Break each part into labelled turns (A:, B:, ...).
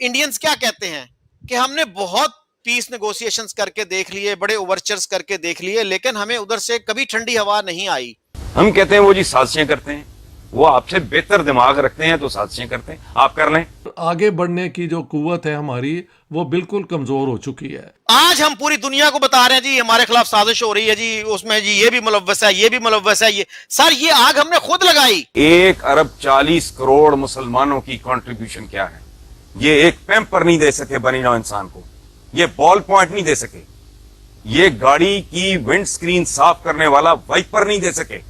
A: Indians क्या कहते हैं कि हमने बहुत पीस नेगोशिएशंस करके देख लिए, बड़े ओवरचर्स करके देख लिए, लेकिन हमें उधर से कभी ठंडी हवा नहीं आई।
B: हम कहते हैं वो जी साजिशें करते हैं, वो आपसे बेहतर दिमाग रखते हैं तो साजिशें करते हैं, आप कर लें।
C: आगे बढ़ने की जो कुव्वत है हमारी वो बिल्कुल कमजोर हो चुकी है।
A: आज हम पूरी दुनिया को बता रहे हैं जी हमारे खिलाफ साजिश हो रही है जी, उसमें जी ये भी मुलव्वस है, ये भी मुलव्वस है। ये सर ये आग हमने खुद लगाई।
B: 1 अरब 40 करोड़ मुसलमानों की कंट्रीब्यूशन क्या है? ये एक पैम्पर नहीं दे सके बनी नौ इंसान को, ये बॉल पॉइंट नहीं दे सके, ये गाड़ी की विंड स्क्रीन साफ करने वाला वाइपर नहीं दे सके।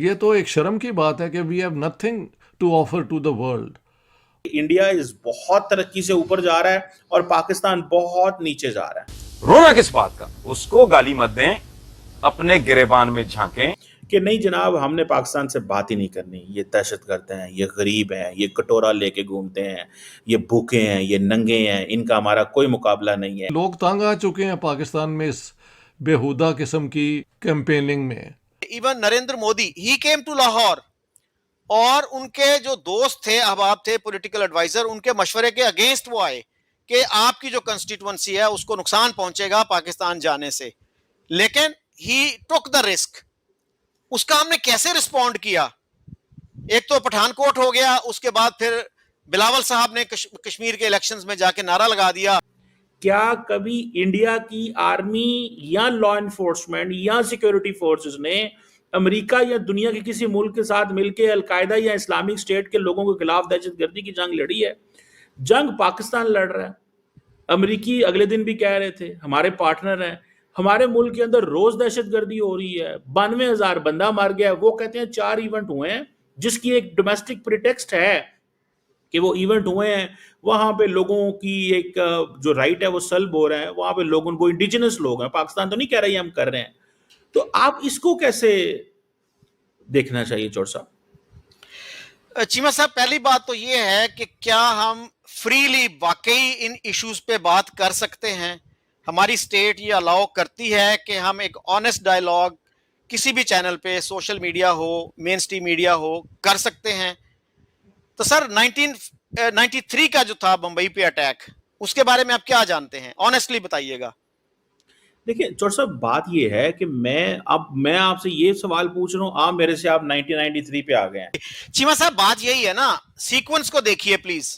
C: ये तो एक शर्म की बात है कि we have nothing to offer to the world.
D: India is बहुत तरक्की से ऊपर जा रहा है और पाकिस्तान बहुत नीचे जा रहा है।
B: रोना किस बात का? उसको गाली मत दें, अपने गिरेबान में झांकें
D: कि नहीं जनाब हमने पाकिस्तान से बात ही नहीं करनी, ये दहशतगर्द हैं, ये गरीब हैं, ये कटोरा लेके घूमते हैं, ये भूखे हैं, ये नंगे हैं, इनका हमारा कोई मुकाबला नहीं है।
C: लोग तंग आ चुके हैं पाकिस्तान में इस बेहुदा किस्म की कैंपेनिंग में।
A: Even Narendra Modi he came to Lahore और उनके जो दोस्त थे, अहबाब थे, पॉलिटिकल एडवाइजर, उनके मशवरे के अगेंस्ट वो आए कि आपकी जो कंस्टिट्यूएंसी है उसको नुकसान पहुंचेगा पाकिस्तान जाने से, लेकिन ही टुक द रिस्क। उसका हमने कैसे रिस्पॉन्ड किया? एक तो पठानकोट हो गया, उसके बाद फिर बिलावल साहब ने कश्मीर के इलेक्शंस में जाके नारा लगा दिया।
D: क्या कभी इंडिया की आर्मी या लॉ एनफोर्समेंट या सिक्योरिटी फोर्सेस ने अमेरिका या दुनिया के किसी मुल्क के साथ मिलकर अलकायदा या इस्लामिक स्टेट के लोगों के खिलाफ दहशतगर्दी की जंग लड़ी है? जंग पाकिस्तान लड़ रहा है। अमेरिकी अगले दिन भी कह रहे थे हमारे पार्टनर हैं, हमारे मुल्क के अंदर रोज दहशतगर्दी हो रही है, 92,000 बंदा मर गया है। वो कहते हैं 4 इवेंट हुए हैं, जिसकी एक डोमेस्टिक प्रिटेक्स्ट है कि वो इवेंट हुए हैं, वहां पे लोगों की एक जो राइट है वो सल्ब हो रहा है, वहां पे लोगों को इंडिजिनस लोग हैं, पाकिस्तान तो नहीं कह रही हम कर रहे हैं। तो आप इसको कैसे देखना चाहिए चौर साहब?
A: चीमा साहब, पहली बात तो ये है कि क्या हम फ्रीली वाकई इन इश्यूज पे बात कर सकते हैं? हमारी स्टेट ये अलाउ करती है कि हम एक ऑनेस्ट डायलॉग किसी भी चैनल पे, सोशल मीडिया हो, मेन स्ट्रीम मीडिया हो, कर सकते हैं? तो सर 1993 का जो था बंबई पे अटैक, उसके बारे में आप क्या जानते हैं? ऑनेस्टली बताइएगा।
D: देखिए चौर साहब, बात ये है कि मैं आपसे ये सवाल पूछ रहा हूं, आप मेरे से आप 1993 पे आ गए हैं।
A: चीमा साहब, बात यही है ना, सीक्वेंस को देखिए प्लीज,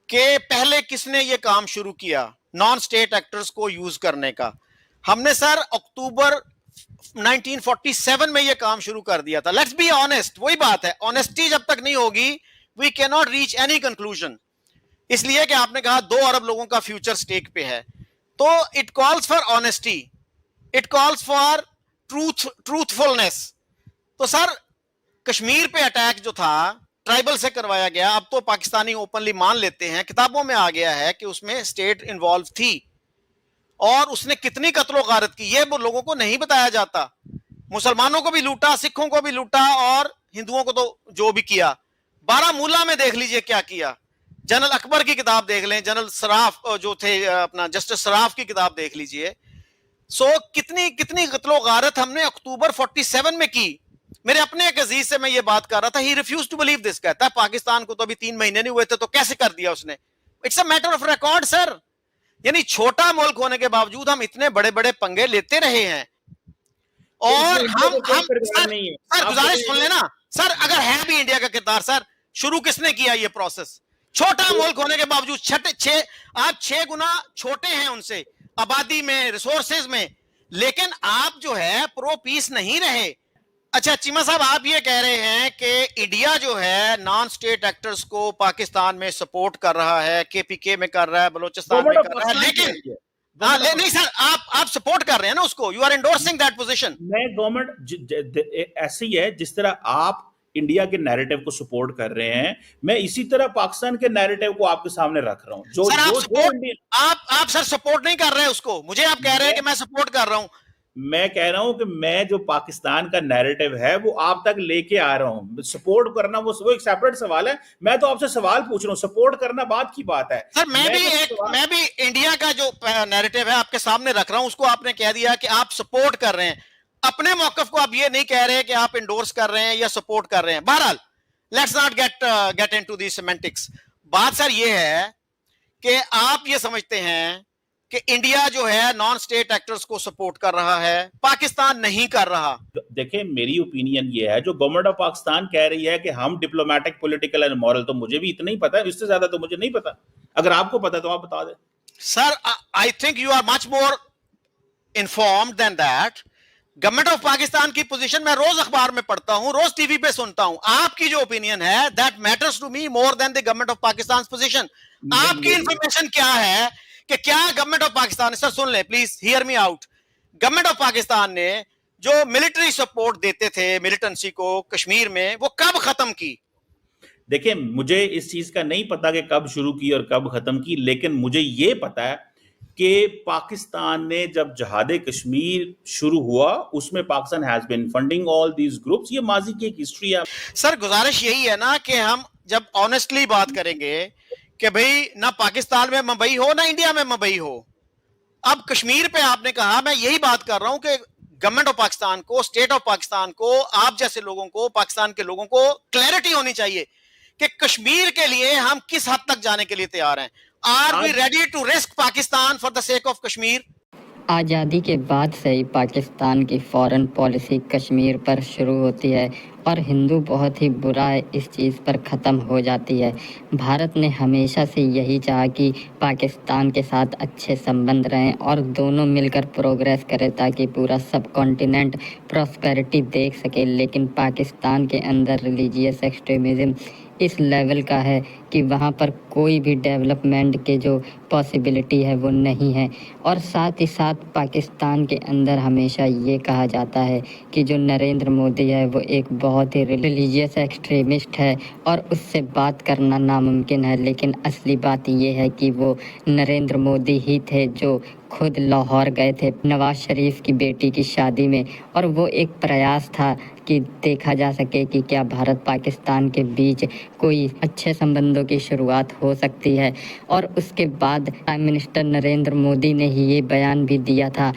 A: कि पहले किसने ये काम शुरू किया नॉन स्टेट एक्टर्स को यूज करने का? हमने सर अक्टूबर 1947 में ये काम शुरू कर दिया था। लेट्स बी ऑनेस्ट, वही बात है, ऑनेस्टी जब तक नहीं होगी we can not reach any conclusion. इसलिए कि आपने कहा 2 अरब लोगों का फ्यूचर स्टेक पे है, तो it calls for honesty, it calls for truthfulness. तो सर कश्मीर पे अटैक जो था ट्राइबल से करवाया गया, अब तो पाकिस्तानी ओपनली मान लेते हैं, किताबों में आ गया है कि उसमें स्टेट इन्वॉल्व थी, और उसने कितनी कत्लो गारत की ये वो लोगों को नहीं बताया जाता। मुसलमानों को भी लूटा, सिखों को भी लूटा, और हिंदुओं को तो जो भी किया। बारामूला में देख लीजिए क्या किया। जनरल अकबर की किताब देख लें, जनरल सराफ जो थे अपना जस्टिस सराफ की किताब देख लीजिए। सो कितनी कितनी कत्लो गारत हमने अक्टूबर 47 में की। मेरे अपने एक अजीज से मैं ये बात कर रहा था, he refuse to believe this. कहता है पाकिस्तान को तो अभी 3 महीने नहीं हुए थे तो कैसे कर दिया उसने? It's a matter of record sir. यानी छोटा मुल्क होने के बावजूद हम इतने बड़े बड़े पंगे लेते रहे हैं। और हम सर गुजारिश सुन लेना सर, अगर है भी इंडिया का किरदार सर, शुरू किसने किया ये प्रोसेस? छोटा मुल्क होने के बावजूद आप 6 गुना छोटे हैं उनसे आबादी में, रिसोर्सेज में, लेकिन आप जो है प्रो पीस नहीं रहे। अच्छा चीमा साहब, आप ये कह रहे हैं कि इंडिया जो है नॉन स्टेट एक्टर्स को पाकिस्तान में सपोर्ट कर रहा है, केपीके में कर रहा है, बलोचिस्तान में कर रहा है, लेकिन नहीं सर, आप सपोर्ट कर रहे हैं ना उसको, you are endorsing that position.
D: मैं गवर्नमेंट ऐसी है जिस तरह आप इंडिया के नैरेटिव को सपोर्ट कर रहे हैं, मैं इसी तरह पाकिस्तान के नैरेटिव को आपके सामने रख रहा हूं। जो
A: सर आप सर सपोर्ट नहीं कर रहे हैं उसको, मुझे आप कह रहे हैं कि मैं सपोर्ट कर रहा हूं।
D: मैं कह रहा हूं कि मैं जो पाकिस्तान का नैरेटिव है वो आप तक लेके आ रहा हूं। सपोर्ट करना वो एक सेपरेट सवाल है। मैं तो आपसे सवाल पूछ रहा हूं, सपोर्ट करना बात की बात है।
A: सर मैं भी इंडिया का जो नैरेटिव है आपके सामने रख रहा हूं, उसको आपने कह दिया कि आप सपोर्ट कर रहे हैं। अपने मौकफ को आप ये नहीं कह रहे कि आप इंडोर्स कर रहे हैं या सपोर्ट कर रहे हैं। बहरहाल let's not get into the semantics. बात सर ये है कि आप ये समझते हैं कि इंडिया जो है नॉन स्टेट एक्टर्स को सपोर्ट कर रहा है, पाकिस्तान नहीं कर रहा?
D: देखिए, मेरी ओपिनियन ये है, जो गवर्नमेंट ऑफ पाकिस्तान कह रही है कि हम डिप्लोमेटिक, पॉलिटिकल एंड मॉरल, तो मुझे भी इतना ही पता है, इससे ज्यादा तो मुझे नहीं पता। अगर आपको पता है तो आप बता दें।
A: Sir, I think you are much more informed than that. Government of Pakistan की पोजीशन मैं रोज अखबार में पढ़ता हूं, रोज टीवी पे सुनता हूं। आपकी जो ओपिनियन है that matters to me more than the government of Pakistan position. आपकी इंफॉर्मेशन क्या है कि क्या गवर्नमेंट ऑफ पाकिस्तान, सर सुन ले please, hear me out, government of Pakistan ने जो मिलिट्री सपोर्ट देते थे मिलिटेंसी को कश्मीर में, वो कब खत्म की?
D: देखिए, मुझे इस चीज का नहीं पता कि कब शुरू की और कब खत्म की, लेकिन मुझे ये पता है कि पाकिस्तान ने जब जहादे कश्मीर शुरू हुआ, उसमें Pakistan has been funding all these groups. ये माजी की एक हिस्ट्री है।
A: सर, गुजारिश यही है ना कि हम जब ऑनेस्टली बात करेंगे कि भाई ना पाकिस्तान में मुंबई हो ना इंडिया में मुंबई हो। अब कश्मीर पे आपने कहा, मैं यही बात कर रहा हूं कि गवर्नमेंट ऑफ पाकिस्तान को, स्टेट ऑफ पाकिस्तान को, आप जैसे लोगों को, पाकिस्तान के लोगों को क्लैरिटी होनी चाहिए कि कश्मीर के लिए हम किस हद तक जाने के लिए तैयार हैं। Are we ready to risk Pakistan for the sake of Kashmir?
E: आज़ादी के बाद से ही पाकिस्तान की फॉरेन पॉलिसी कश्मीर पर शुरू होती है और हिंदू बहुत ही बुरा है इस चीज़ पर ख़त्म हो जाती है। भारत ने हमेशा से यही चाहा कि पाकिस्तान के साथ अच्छे संबंध रहें और दोनों मिलकर प्रोग्रेस करें ताकि पूरा सब कॉन्टिनेंट प्रॉस्पेरिटी देख सके। लेकिन पाकिस्तान के अंदर रिलीजियस एक्सट्रीमिज़म इस लेवल का है कि वहाँ पर कोई भी डेवलपमेंट के जो पॉसिबिलिटी है वो नहीं है। और साथ ही साथ पाकिस्तान के अंदर हमेशा ये कहा जाता है कि जो नरेंद्र मोदी है वो एक बहुत ही रिलीजियस एक्सट्रीमिस्ट है और उससे बात करना नामुमकिन है। लेकिन असली बात ये है कि वो नरेंद्र मोदी ही थे जो खुद लाहौर गए थे नवाज शरीफ की बेटी की शादी में, और वो एक प्रयास था कि देखा जा सके कि क्या भारत पाकिस्तान के बीच कोई अच्छे संबंधों की शुरुआत हो सकती है। और उसके बाद प्राइम मिनिस्टर नरेंद्र मोदी ने ही ये बयान भी दिया था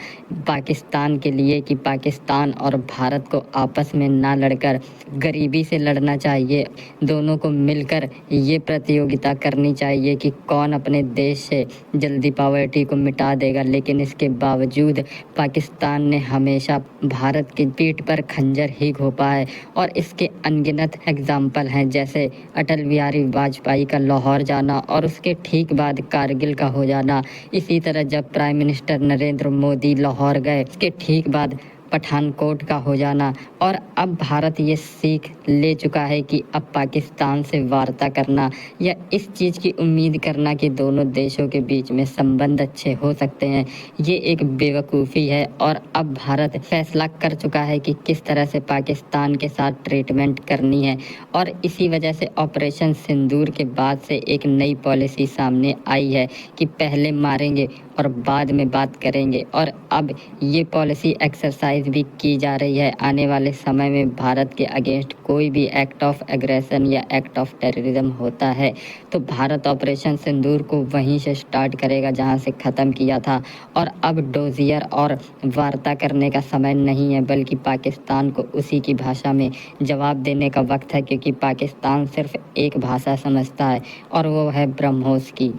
E: पाकिस्तान के लिए कि पाकिस्तान और भारत को आपस में ना लड़कर गरीबी से लड़ना चाहिए। दोनों को मिलकर ये प्रतियोगिता करनी चाहिए कि कौन अपने देश से जल्दी पॉवर्टी को मिटा देगा। लेकिन इसके बावजूद पाकिस्तान ने हमेशा भारत की पीठ पर खंजर ही घोंपा है और इसके अनगिनत एग्जाम्पल हैं, जैसे अटल बिहारी वाजपेयी का लाहौर जाना और उसके ठीक बाद कारगिल का हो जाना। इसी तरह जब प्राइम मिनिस्टर नरेंद्र मोदी लाहौर गए, उसके ठीक बाद पठानकोट का हो जाना। और अब भारत ये सीख ले चुका है कि अब पाकिस्तान से वार्ता करना या इस चीज़ की उम्मीद करना कि दोनों देशों के बीच में संबंध अच्छे हो सकते हैं, ये एक बेवकूफ़ी है। और अब भारत फैसला कर चुका है कि किस तरह से पाकिस्तान के साथ ट्रीटमेंट करनी है। और इसी वजह से ऑपरेशन सिंदूर के बाद से एक नई पॉलिसी सामने आई है कि पहले मारेंगे और बाद में बात करेंगे। और अब ये पॉलिसी एक्सरसाइज भी की जा रही है। आने वाले समय में भारत के अगेंस्ट कोई भी एक्ट ऑफ एग्रेशन या एक्ट ऑफ टेररिज्म होता है तो भारत ऑपरेशन सिंदूर को वहीं से स्टार्ट करेगा जहां से ख़त्म किया था। और अब डोजियर और वार्ता करने का समय नहीं है, बल्कि पाकिस्तान को उसी की भाषा में जवाब देने का वक्त है, क्योंकि पाकिस्तान सिर्फ एक भाषा समझता है और वो है ब्रह्मोस की।